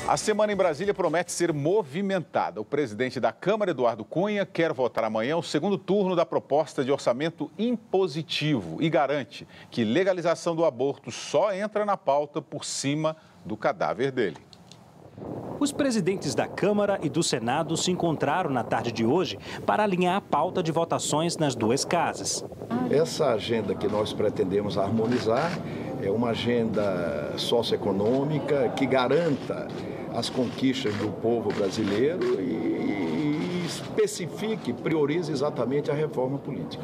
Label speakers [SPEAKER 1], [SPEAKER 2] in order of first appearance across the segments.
[SPEAKER 1] A semana em Brasília promete ser movimentada. O presidente da Câmara, Eduardo Cunha, quer votar amanhã o segundo turno da proposta de orçamento impositivo e garante que legalização do aborto só entra na pauta por cima do cadáver dele.
[SPEAKER 2] Os presidentes da Câmara e do Senado se encontraram na tarde de hoje para alinhar a pauta de votações nas duas casas.
[SPEAKER 3] Essa agenda que nós pretendemos harmonizar é uma agenda socioeconômica que garanta as conquistas do povo brasileiro e especifique, priorize exatamente a reforma política.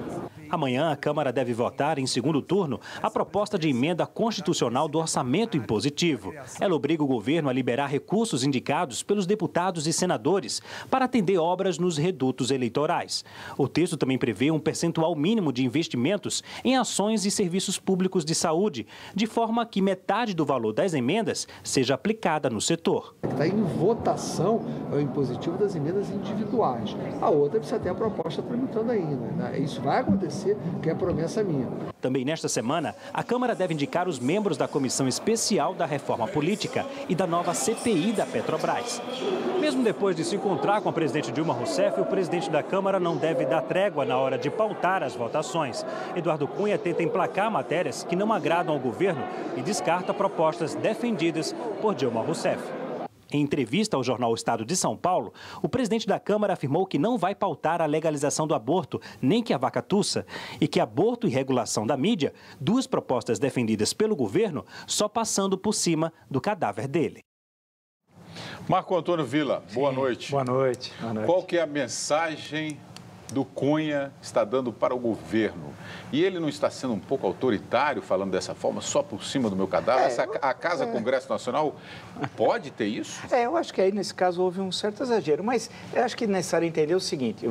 [SPEAKER 2] Amanhã, a Câmara deve votar, em segundo turno, a proposta de emenda constitucional do orçamento impositivo. Ela obriga o governo a liberar recursos indicados pelos deputados e senadores para atender obras nos redutos eleitorais. O texto também prevê um percentual mínimo de investimentos em ações e serviços públicos de saúde, de forma que metade do valor das emendas seja aplicada no setor.
[SPEAKER 4] Está em votação o impositivo das emendas individuais. A outra precisa ter a proposta tramitando ainda, né? Isso vai acontecer, que é promessa minha.
[SPEAKER 2] Também nesta semana, a Câmara deve indicar os membros da Comissão Especial da Reforma Política e da nova CPI da Petrobras. Mesmo depois de se encontrar com a presidente Dilma Rousseff, o presidente da Câmara não deve dar trégua na hora de pautar as votações. Eduardo Cunha tenta emplacar matérias que não agradam ao governo e descarta propostas defendidas por Dilma Rousseff. Em entrevista ao jornal Estado de São Paulo, o presidente da Câmara afirmou que não vai pautar a legalização do aborto, nem que a vaca tussa, e que aborto e regulação da mídia, duas propostas defendidas pelo governo, só passando por cima do cadáver dele.
[SPEAKER 1] Marco Antônio Villa, boa noite.
[SPEAKER 5] Boa noite. Boa noite.
[SPEAKER 1] Qual que é a mensagem do Cunha está dando para o governo? E ele não está sendo um pouco autoritário falando dessa forma, só por cima do meu cadáver? A Casa Congresso Nacional pode ter isso?
[SPEAKER 5] Eu acho que aí nesse caso houve um certo exagero, mas eu acho que é necessário entender o seguinte,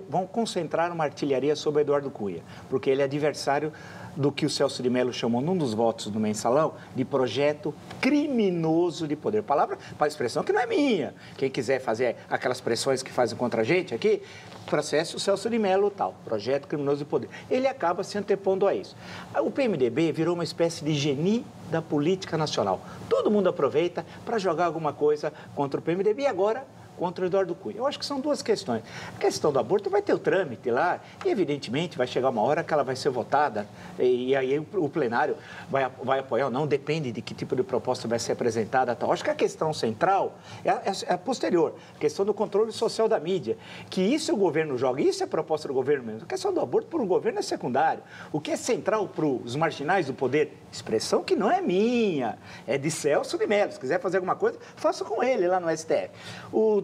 [SPEAKER 5] vão concentrar uma artilharia sobre Eduardo Cunha, porque ele é adversário do que o Celso de Mello chamou num dos votos do mensalão de projeto criminoso de poder. Palavra para expressão que não é minha. Quem quiser fazer aquelas pressões que fazem contra a gente aqui, processe o Celso de Mello tal, projeto criminoso de poder. Ele acaba se antepondo a isso. O PMDB virou uma espécie de geni da política nacional. Todo mundo aproveita para jogar alguma coisa contra o PMDB e agora contra o Eduardo Cunha. Eu acho que são duas questões. A questão do aborto vai ter o trâmite lá e, evidentemente, vai chegar uma hora que ela vai ser votada e aí o plenário vai apoiar ou não, depende de que tipo de proposta vai ser apresentada. Tal. Acho que a questão central é a posterior, a questão do controle social da mídia, que isso o governo joga, isso é a proposta do governo mesmo. A questão do aborto para o governo é secundário. O que é central para os marginais do poder? Expressão que não é minha, é de Celso de Mello. Se quiser fazer alguma coisa, faça com ele lá no STF.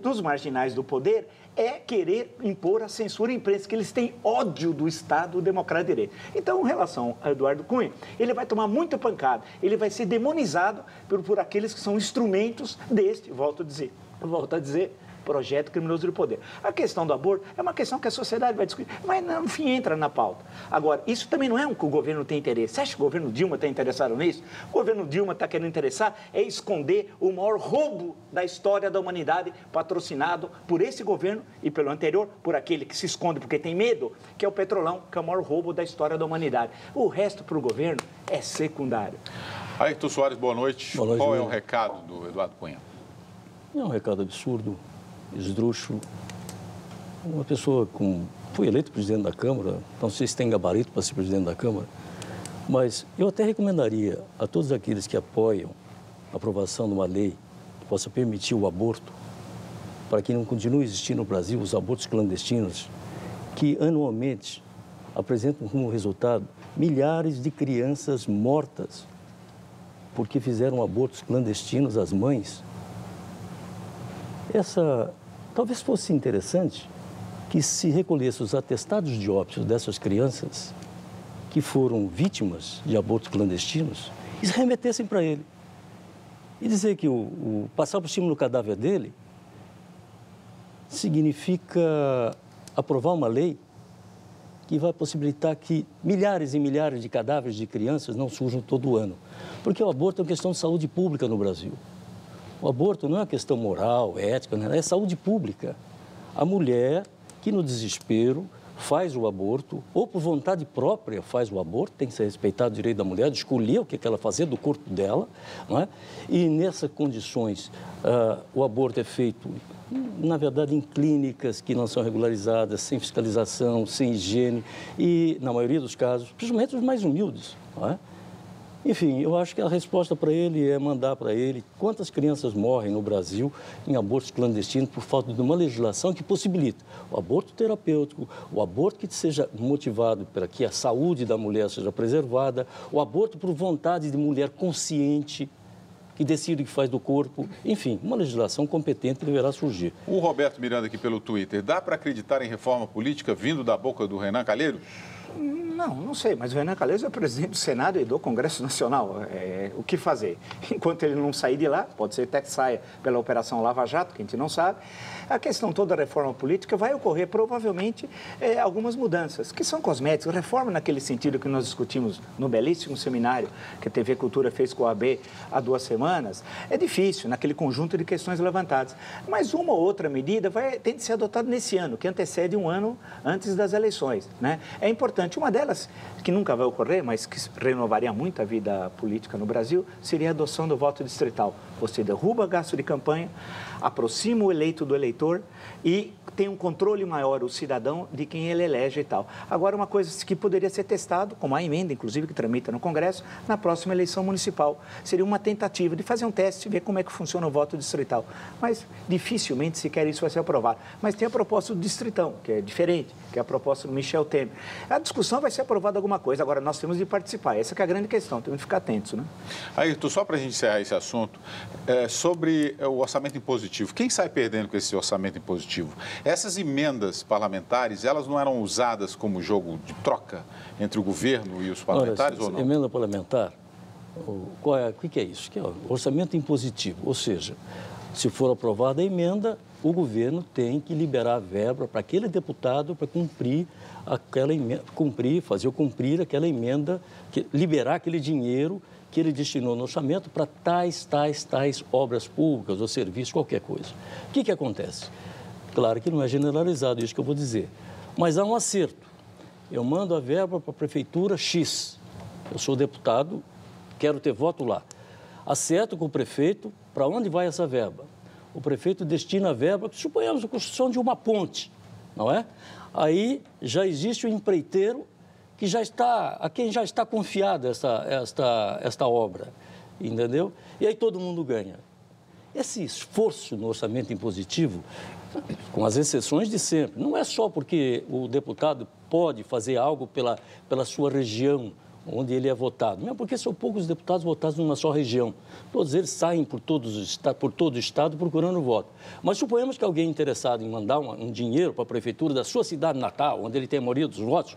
[SPEAKER 5] Dos marginais do poder é querer impor a censura à imprensa, que eles têm ódio do Estado Democrático de Direito. Então, em relação a Eduardo Cunha, ele vai tomar muita pancada, ele vai ser demonizado por aqueles que são instrumentos deste, volto a dizer, projeto criminoso de poder. A questão do aborto é uma questão que a sociedade vai discutir, mas no fim entra na pauta. Agora, isso também não é o que o governo tem interesse. Você acha que o governo Dilma está interessado nisso? O governo Dilma está querendo interessar é esconder o maior roubo da história da humanidade, patrocinado por esse governo e pelo anterior, por aquele que se esconde porque tem medo, que é o Petrolão, que é o maior roubo da história da humanidade. O resto para o governo é secundário.
[SPEAKER 1] Ayrton Soares, boa noite.
[SPEAKER 6] Boa noite.
[SPEAKER 1] Qual é o recado do Eduardo Cunha?
[SPEAKER 6] É um recado absurdo, esdrúxulo. Uma pessoa foi eleito presidente da Câmara, não sei se tem gabarito para ser presidente da Câmara, mas eu até recomendaria a todos aqueles que apoiam a aprovação de uma lei que possa permitir o aborto, para que não continue existindo no Brasil os abortos clandestinos, que anualmente apresentam como resultado milhares de crianças mortas porque fizeram abortos clandestinos às mães. Talvez fosse interessante que se recolhesse os atestados de óbito dessas crianças que foram vítimas de abortos clandestinos e se remetessem para ele. E dizer que passar por cima do cadáver dele significa aprovar uma lei que vai possibilitar que milhares e milhares de cadáveres de crianças não surjam todo ano. Porque o aborto é uma questão de saúde pública no Brasil. O aborto não é uma questão moral, ética, é saúde pública. A mulher que, no desespero, faz o aborto, ou por vontade própria faz o aborto, tem que ser respeitado o direito da mulher de escolher o que ela fazer do corpo dela, não é? E nessas condições, o aborto é feito, na verdade, em clínicas que não são regularizadas, sem fiscalização, sem higiene e, na maioria dos casos, principalmente os mais humildes, não é? Enfim, eu acho que a resposta para ele é mandar para ele quantas crianças morrem no Brasil em abortos clandestinos por falta de uma legislação que possibilita o aborto terapêutico, o aborto que seja motivado para que a saúde da mulher seja preservada, o aborto por vontade de mulher consciente, que decide o que faz do corpo. Enfim, uma legislação competente deverá surgir.
[SPEAKER 1] O Roberto Miranda aqui pelo Twitter, dá para acreditar em reforma política vindo da boca do Renan Calheiros?
[SPEAKER 5] Não sei, mas o Renan Calheiros é presidente do Senado e do Congresso Nacional. O que fazer? Enquanto ele não sair de lá, pode ser até que saia pela Operação Lava Jato, que a gente não sabe, a questão toda da reforma política vai ocorrer provavelmente algumas mudanças, que são cosméticas. Reforma naquele sentido que nós discutimos no belíssimo seminário que a TV Cultura fez com a AB há 2 semanas, é difícil naquele conjunto de questões levantadas. Mas uma ou outra medida tem de ser adotada nesse ano, que antecede um ano antes das eleições, né? É importante. Uma delas, que nunca vai ocorrer, mas que renovaria muito a vida política no Brasil, seria a adoção do voto distrital. Você derruba gasto de campanha, aproxima o eleito do eleitor e tem um controle maior, o cidadão, de quem ele elege e tal. Agora, uma coisa que poderia ser testado, como a emenda, inclusive, que tramita no Congresso, na próxima eleição municipal. Seria uma tentativa de fazer um teste e ver como é que funciona o voto distrital. Mas, dificilmente, sequer isso vai ser aprovado. Mas tem a proposta do distritão, que é diferente, que é a proposta do Michel Temer. A discussão vai ser aprovada alguma coisa, agora nós temos de participar. Essa que é a grande questão, temos de ficar atentos, né?
[SPEAKER 1] Ayrton, só para a gente encerrar esse assunto, sobre o orçamento impositivo. Quem sai perdendo com esse orçamento impositivo? Essas emendas parlamentares, elas não eram usadas como jogo de troca entre o governo e os parlamentares ou não?
[SPEAKER 6] Emenda parlamentar, o que é isso? Que é o orçamento impositivo, ou seja, se for aprovada a emenda, o governo tem que liberar a verba para aquele deputado para cumprir aquela emenda, fazer cumprir aquela emenda, liberar aquele dinheiro que ele destinou no orçamento para tais obras públicas ou serviços, qualquer coisa. O que acontece? Claro que não é generalizado isso que eu vou dizer, mas há um acerto. Eu mando a verba para a prefeitura X, eu sou deputado, quero ter voto lá. Acerto com o prefeito para onde vai essa verba. O prefeito destina a verba, suponhamos a construção de uma ponte, não é? Aí já existe o empreiteiro a quem já está confiada esta obra, entendeu? E aí todo mundo ganha. Esse esforço no orçamento impositivo, com as exceções de sempre, não é só porque o deputado pode fazer algo pela sua região, onde ele é votado, mesmo porque são poucos deputados votados numa só região. Todos eles saem por todo o estado procurando voto. Mas suponhamos que alguém interessado em mandar um dinheiro para a prefeitura da sua cidade natal, onde ele tem a maioria dos votos,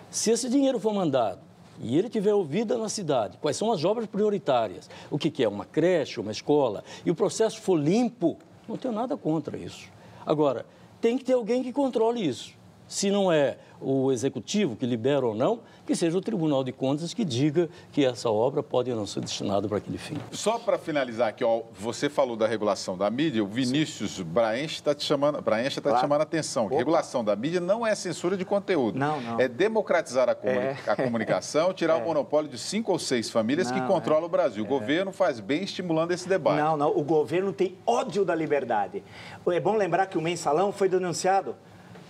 [SPEAKER 6] se esse dinheiro for mandado e ele tiver ouvida na cidade, quais são as obras prioritárias, o que é uma creche, uma escola, e o processo for limpo, não tenho nada contra isso. Agora, tem que ter alguém que controle isso. Se não é o executivo que libera ou não, que seja o Tribunal de Contas que diga que essa obra pode não ser destinada para aquele fim.
[SPEAKER 1] Só para finalizar aqui, você falou da regulação da mídia, o Vinícius Braenche está te chamando a atenção. Opa. Regulação da mídia não é censura de conteúdo.
[SPEAKER 5] Não.
[SPEAKER 1] É democratizar a comunicação, tirar o monopólio de 5 ou 6 famílias que controlam o Brasil. O governo faz bem estimulando esse debate.
[SPEAKER 5] Não, o governo tem ódio da liberdade. É bom lembrar que o Mensalão foi denunciado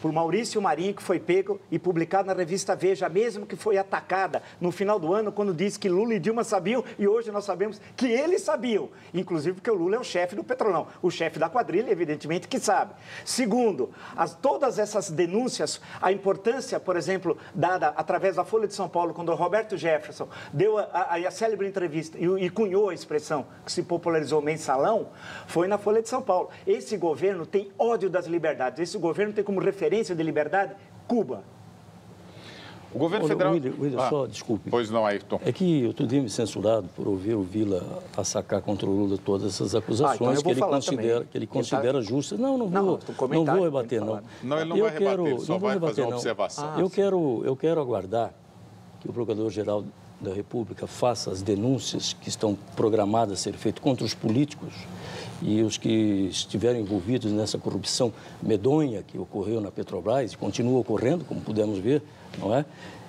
[SPEAKER 5] por Maurício Marinho, que foi pego e publicado na revista Veja, mesmo que foi atacada no final do ano, quando disse que Lula e Dilma sabiam, e hoje nós sabemos que eles sabiam, inclusive porque o Lula é o chefe do Petrolão, o chefe da quadrilha, evidentemente, que sabe. Segundo, todas essas denúncias, a importância, por exemplo, dada através da Folha de São Paulo, quando o Roberto Jefferson deu a célebre entrevista e cunhou a expressão que se popularizou Mensalão, foi na Folha de São Paulo. Esse governo tem ódio das liberdades, esse governo tem como referência de liberdade Cuba.
[SPEAKER 1] O governo federal...
[SPEAKER 6] William, só desculpe.
[SPEAKER 1] Pois não, Ayrton.
[SPEAKER 6] É que eu tinha me censurado por ouvir o Vila assacar contra o Lula todas essas acusações que ele considera justas. Não vou rebater, não.
[SPEAKER 1] Não, ele não vai rebater, ele só vai fazer uma observação.
[SPEAKER 6] Eu quero aguardar que o Procurador-Geral da República faça as denúncias que estão programadas a ser feitas contra os políticos e os que estiveram envolvidos nessa corrupção medonha que ocorreu na Petrobras e continua ocorrendo, como pudemos ver, não é?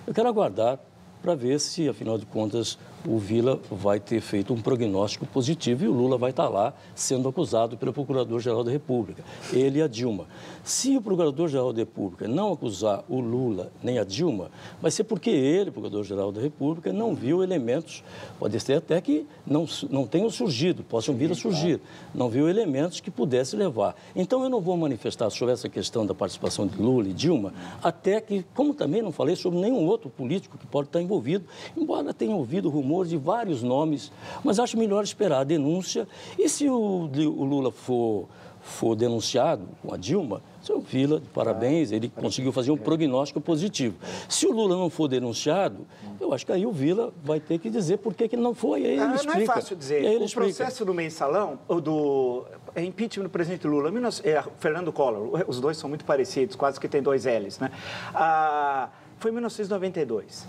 [SPEAKER 6] Eu quero aguardar para ver se, afinal de contas, o Vila vai ter feito um prognóstico positivo e o Lula vai estar lá sendo acusado pelo Procurador-Geral da República, ele e a Dilma. Se o Procurador-Geral da República não acusar o Lula nem a Dilma, vai ser porque ele, Procurador-Geral da República, não viu elementos, pode ser até que não tenham surgido, possam vir a surgir, não viu elementos que pudessem levar. Então, eu não vou manifestar sobre essa questão da participação de Lula e Dilma, até que, como também não falei sobre nenhum outro político que pode estar envolvido, embora tenha ouvido rumores de vários nomes, mas acho melhor esperar a denúncia. E se o Lula for denunciado com a Dilma, seu Vila, parabéns, ele conseguiu fazer um prognóstico positivo. Se o Lula não for denunciado, eu acho que aí o Vila vai ter que dizer por que ele não foi. Aí ele explica.
[SPEAKER 5] Não é fácil dizer. O processo do mensalão, do impeachment do presidente Lula, Fernando Collor, os dois são muito parecidos, quase que tem dois L's, né? Foi em 1992.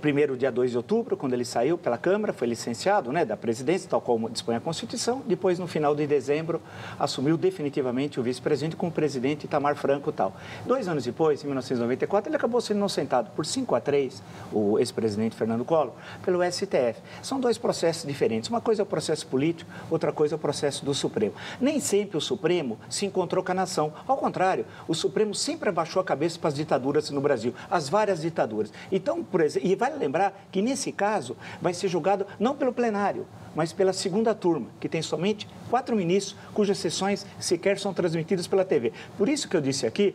[SPEAKER 5] Primeiro, dia 2 de outubro, quando ele saiu pela Câmara, foi licenciado, né, da presidência, tal como dispõe a Constituição. Depois, no final de dezembro, assumiu definitivamente o vice-presidente com o presidente Itamar Franco e tal. 2 anos depois, em 1994, ele acabou sendo inocentado por 5-3, o ex-presidente Fernando Collor, pelo STF. São dois processos diferentes. Uma coisa é o processo político, outra coisa é o processo do Supremo. Nem sempre o Supremo se encontrou com a nação. Ao contrário, o Supremo sempre abaixou a cabeça para as ditaduras no Brasil, as várias ditaduras. Então, por exemplo, e vale lembrar que, nesse caso, vai ser julgado não pelo plenário, mas pela segunda turma, que tem somente 4 ministros, cujas sessões sequer são transmitidas pela TV. Por isso que eu disse aqui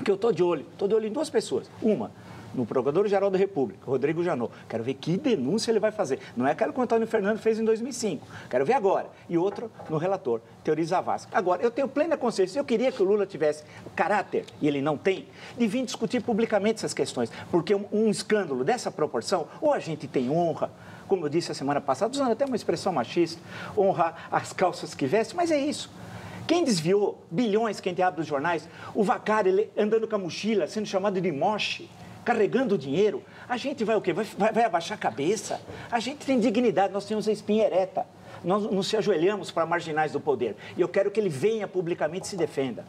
[SPEAKER 5] que eu estou de olho em 2 pessoas. Uma, no Procurador-Geral da República, Rodrigo Janot. Quero ver que denúncia ele vai fazer. Não é aquela que o Antônio Fernando fez em 2005. Quero ver agora. E outro, no relator, Teori Zavascki. Agora, eu tenho plena consciência, eu queria que o Lula tivesse caráter, e ele não tem, de vir discutir publicamente essas questões. Porque um escândalo dessa proporção, ou a gente tem honra, como eu disse a semana passada, usando até uma expressão machista, honrar as calças que veste, mas é isso. Quem desviou bilhões que a gente abre dos jornais, o Vacari ele andando com a mochila, sendo chamado de moche, carregando dinheiro, a gente vai o quê? Vai abaixar a cabeça? A gente tem dignidade, nós temos a espinha ereta. Nós não se ajoelhamos para marginais do poder. E eu quero que ele venha publicamente e se defenda.